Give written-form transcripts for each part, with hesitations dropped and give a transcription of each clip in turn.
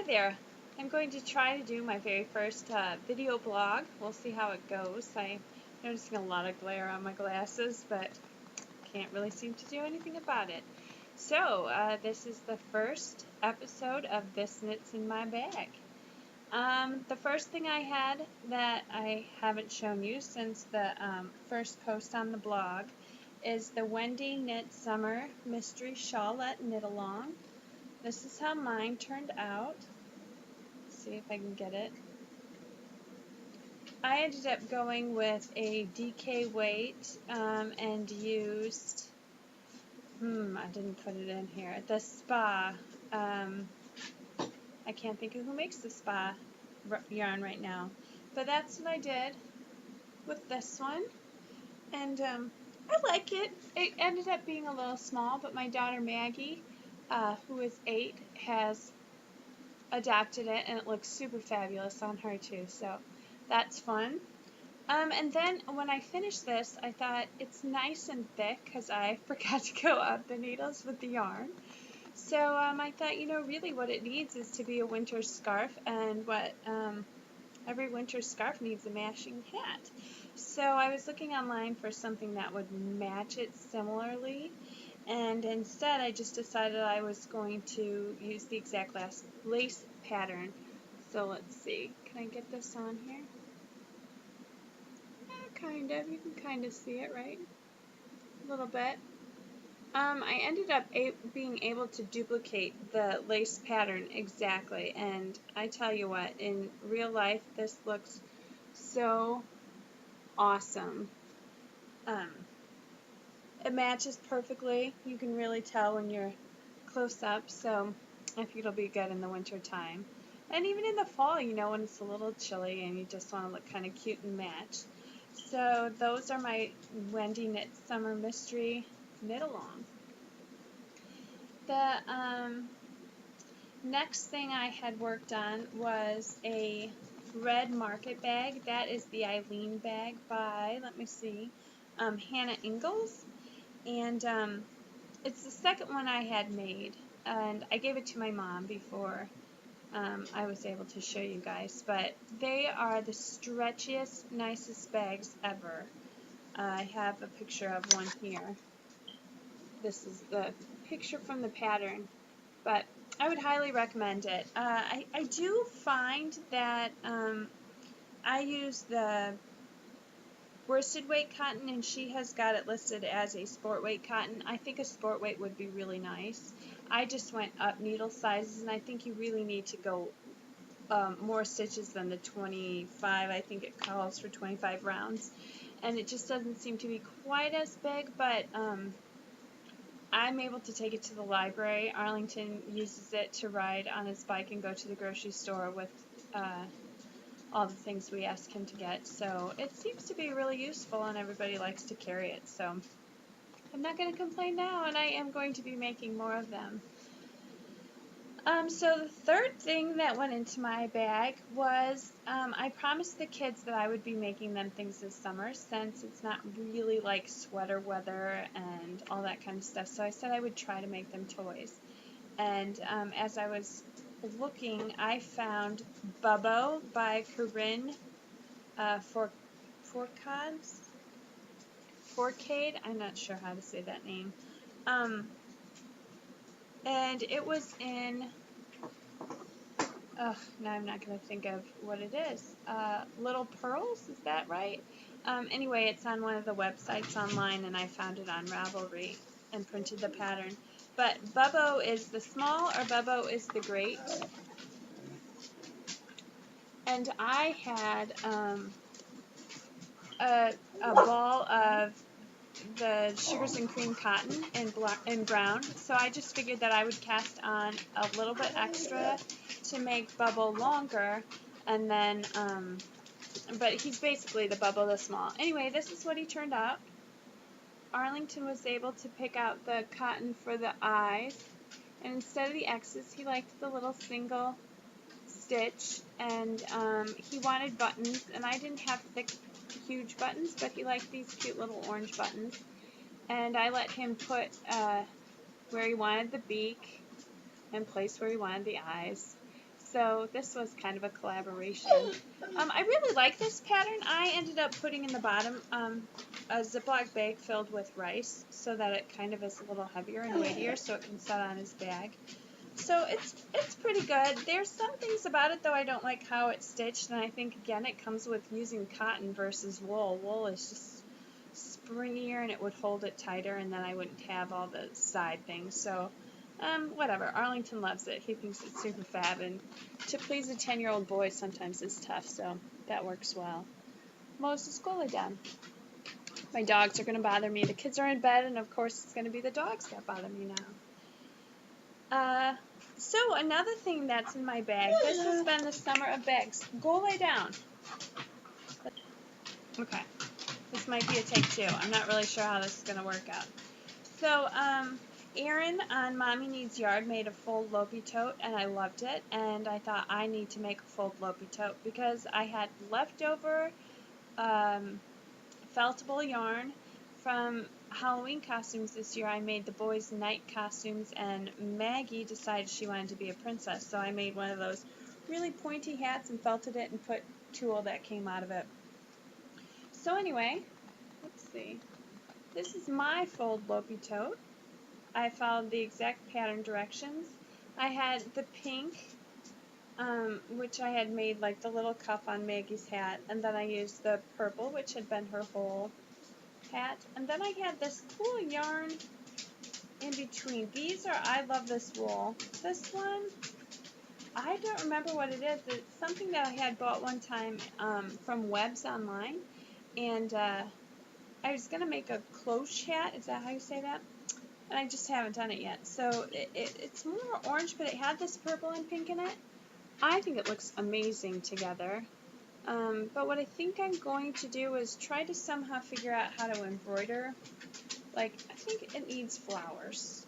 Hi there. I'm going to try to do my very first video blog. We'll see how it goes. I'm noticing a lot of glare on my glasses, but can't really seem to do anything about it. So, this is the first episode of This Knits in My Bag. The first thing I had that I haven't shown you since the first post on the blog is the Wendy Knit Summer Mystery Shawlette Knit Along. This is how mine turned out. Let's see if I can get it. I ended up going with a DK weight and used, I didn't put it in here, the Spa. I can't think of who makes the Spa yarn right now. But that's what I did with this one. And I like it. It ended up being a little small, but my daughter Maggie, who is 8, has adapted it, and it looks super fabulous on her too, so that's fun. And then when I finished this, I thought it's nice and thick because I forgot to go up the needles with the yarn. So I thought, really what it needs is to be a winter scarf, and what every winter scarf needs a matching hat. So I was looking online for something that would match it similarly, and instead I just decided I was going to use the exact lace pattern. So let's see, can I get this on here? Kind of, you can kind of see it, right? A little bit. I ended up being able to duplicate the lace pattern exactly, and I tell you what, in real life this looks so awesome. It matches perfectly. You can really tell when you're close up, so I think it'll be good in the winter time. And even in the fall, when it's a little chilly and you just want to look kind of cute and match. So those are my Wendy Knit Summer Mystery Knit Along. The next thing I had worked on was a red market bag. That is the Eileen bag by, let me see, Hannah Ingalls. And it's the second one I had made, and I gave it to my mom before I was able to show you guys, but they are the stretchiest, nicest bags ever. I have a picture of one here. This is the picture from the pattern, but I would highly recommend it. I do find that I use the worsted weight cotton, and she has got it listed as a sport weight cotton. I think a sport weight would be really nice. I just went up needle sizes, and I think you really need to go more stitches than the 25. I think it calls for 25 rounds, and it just doesn't seem to be quite as big, but I'm able to take it to the library. Arlington uses it to ride on his bike and go to the grocery store with all the things we ask him to get, so it seems to be really useful, and everybody likes to carry it, so I'm not going to complain now, and I am going to be making more of them. So the third thing that went into my bag was I promised the kids that I would be making them things this summer, since it's not really like sweater weather and all that kind of stuff, so I said I would try to make them toys. And as I was looking, I found Bubbo by Corinne Forcade. I'm not sure how to say that name. And it was in, now I'm not going to think of what it is. Little Pearls, is that right? Anyway, it's on one of the websites online, and I found it on Ravelry and printed the pattern. But Bubbo is the small, or Bubbo is the great. And I had a ball of the Sugars and Cream cotton in brown, so I just figured that I would cast on a little bit extra to make Bubble longer, and then, but he's basically the Bubble the small. Anyway, this is what he turned out. Arlington was able to pick out the cotton for the eyes, and instead of the X's, he liked the little single stitch, and he wanted buttons, and I didn't have thick, huge buttons, but he liked these cute little orange buttons, and I let him put where he wanted the beak and place where he wanted the eyes. So this was kind of a collaboration. I really like this pattern. I ended up putting in the bottom a Ziploc bag filled with rice so that it kind of is a little heavier and weightier so it can set on his bag. So it's pretty good. There's some things about it though I don't like how it's stitched, and I think again it comes with using cotton versus wool. Wool is just springier and it would hold it tighter, and then I wouldn't have all the side things. So whatever. Arlington loves it. He thinks it's super fab, and to please a 10-year-old boy sometimes is tough, so that works well. Moses, go lay down. My dogs are going to bother me. The kids are in bed, and of course it's going to be the dogs that bother me now. So another thing that's in my bag, this has been the summer of bags. Go lay down. Okay. This might be a take two. I'm not really sure how this is going to work out. So, Erin on Mommy Needs Yard made a fold Lopi tote, and I loved it, and I thought I need to make a fold Lopi tote because I had leftover feltable yarn from Halloween costumes this year. I made the boys' night costumes, and Maggie decided she wanted to be a princess, so I made one of those really pointy hats and felted it and put tulle that came out of it. So anyway, let's see. This is my fold Lopi tote. I followed the exact pattern directions. I had the pink, which I had made like the little cuff on Maggie's hat, and then I used the purple, which had been her whole hat, and then I had this cool yarn in between. I love this wool. This one, I don't remember what it is. It's something that I had bought one time from Webs Online, and I was going to make a cloche hat. Is that how you say that? And I just haven't done it yet. So it's more orange, but it had this purple and pink in it. I think it looks amazing together. But what I think I'm going to do is try to somehow figure out how to embroider. Like, I think it needs flowers.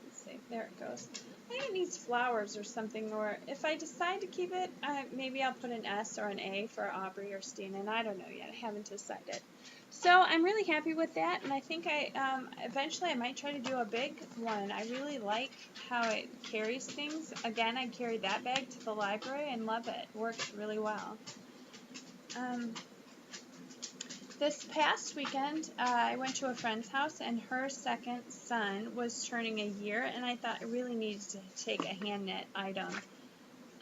Let's see, there it goes. I think it needs flowers or something, or if I decide to keep it, maybe I'll put an S or an A for Aubrey or Steen, and I don't know yet. I haven't decided. So I'm really happy with that, and I think eventually I might try to do a big one. I really like how it carries things. Again, I carried that bag to the library and love it. Works really well. This past weekend, I went to a friend's house, and her second son was turning a year, and I thought I really needed to take a hand knit item.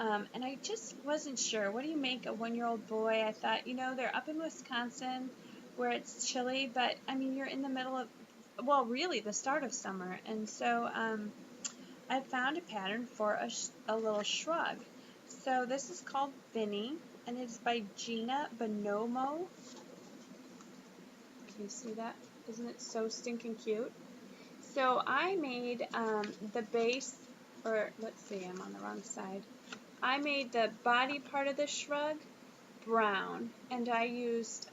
And I just wasn't sure. What do you make a 1-year-old boy? I thought, they're up in Wisconsin where it's chilly, but, I mean, you're in the middle of, well, really the start of summer. And so I found a pattern for a little shrug. So this is called Vinny, and it's by Gina Bonomo. Can you see that? Isn't it so stinking cute? So I made the base, or let's see, I'm on the wrong side. I made the body part of the shrug brown, and I used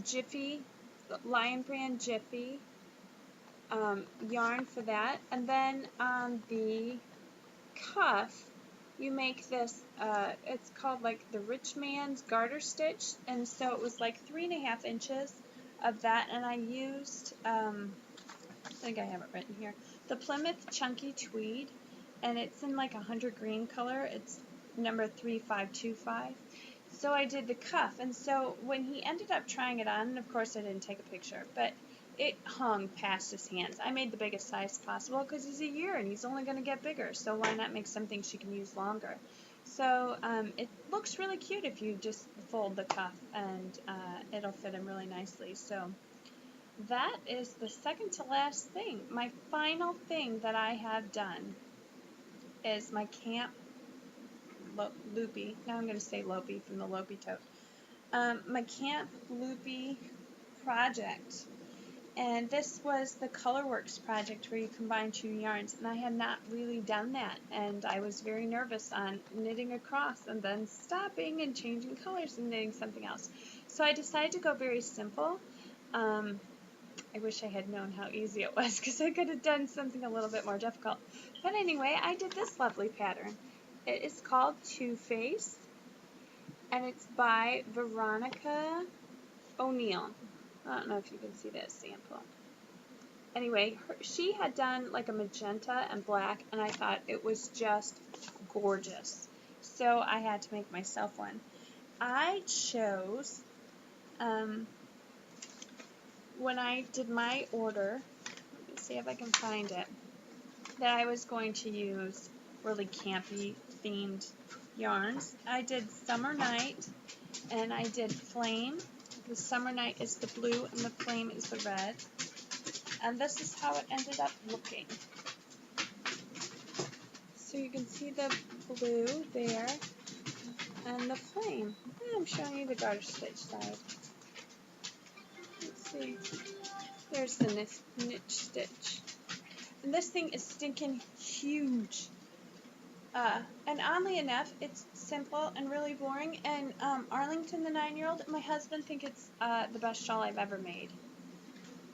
Jiffy, Lion Brand Jiffy yarn for that. And then on the cuff, you make this, it's called like the Rich Man's Garter Stitch, and so it was like 3.5 inches of that, and I used, I think I have it written here, the Plymouth Chunky Tweed, and it's in like 100 green color. It's number 3525. So I did the cuff, and so when he ended up trying it on, and of course I didn't take a picture, but it hung past his hands. I made the biggest size possible because he's a year and he's only going to get bigger, so why not make something she can use longer? So it looks really cute if you just fold the cuff, and it'll fit him really nicely. So that is the second to last thing. My final thing that I have done is my Camp Loopy. Now I'm going to say Lopi from the Lopi tote. My Camp Loopy project. And this was the Colorworks project where you combine 2 yarns, and I had not really done that, and I was very nervous on knitting across and then stopping and changing colors and knitting something else. So I decided to go very simple. I wish I had known how easy it was, because I could have done something a little bit more difficult. But anyway, I did this lovely pattern. It is called Two Face, and it's by Veronica O'Neill. I don't know if you can see that sample. Anyway, she had done like a magenta and black, and I thought it was just gorgeous. So I had to make myself one. I chose, when I did my order, let me see if I can find it, that I was going to use really campy themed yarns. I did Summer Night and I did Flame. The Summer Night is the blue and the Flame is the red. And this is how it ended up looking. So you can see the blue there and the flame. I'm showing you the garter stitch side. Let's see. There's the niche stitch. And this thing is stinking huge. And oddly enough, it's simple and really boring. And Arlington, the 9-year-old, and my husband think it's the best shawl I've ever made.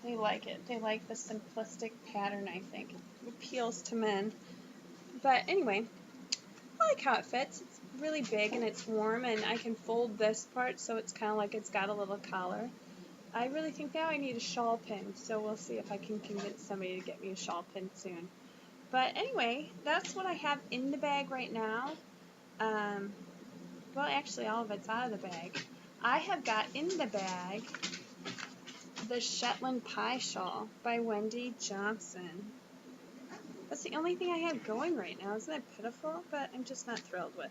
They like it. They like the simplistic pattern, I think. It appeals to men. But anyway, I like how it fits. It's really big and it's warm, and I can fold this part so it's kind of like it's got a little collar. I really think now I need a shawl pin, so we'll see if I can convince somebody to get me a shawl pin soon. But anyway, that's what I have in the bag right now. Well, actually, all of it's out of the bag. I have got in the bag the Shetland Pie Shawl by Wendy Johnson. That's the only thing I have going right now. Isn't that pitiful? But I'm just not thrilled with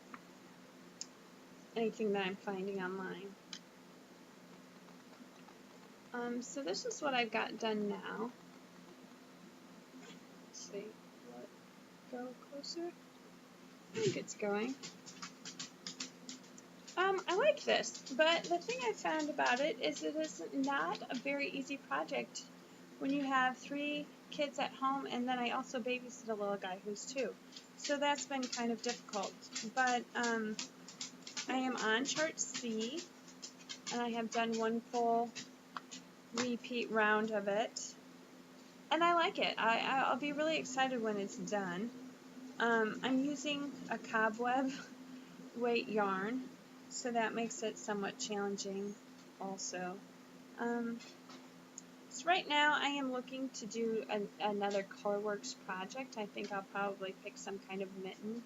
anything that I'm finding online. So this is what I've got done now. Let's see. Go closer. I think it's going. I like this, but the thing I found about it is not a very easy project when you have 3 kids at home, and then I also babysit a little guy who's 2. So that's been kind of difficult. But I am on chart C, and I have done 1 full repeat round of it. And I like it. I'll be really excited when it's done. I'm using a cobweb weight yarn, so that makes it somewhat challenging also. So right now I am looking to do another Colorworks project. I think I'll probably pick some kind of mitten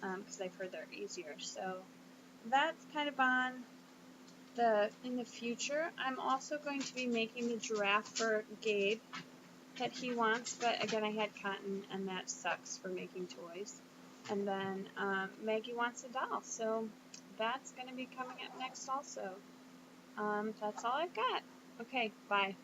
because I've heard they're easier. So that's kind of on in the future. I'm also going to be making the giraffe for Gabe that he wants, but again I had cotton and that sucks for making toys. And then Maggie wants a doll, so that's going to be coming up next also. That's all I've got. Okay, bye.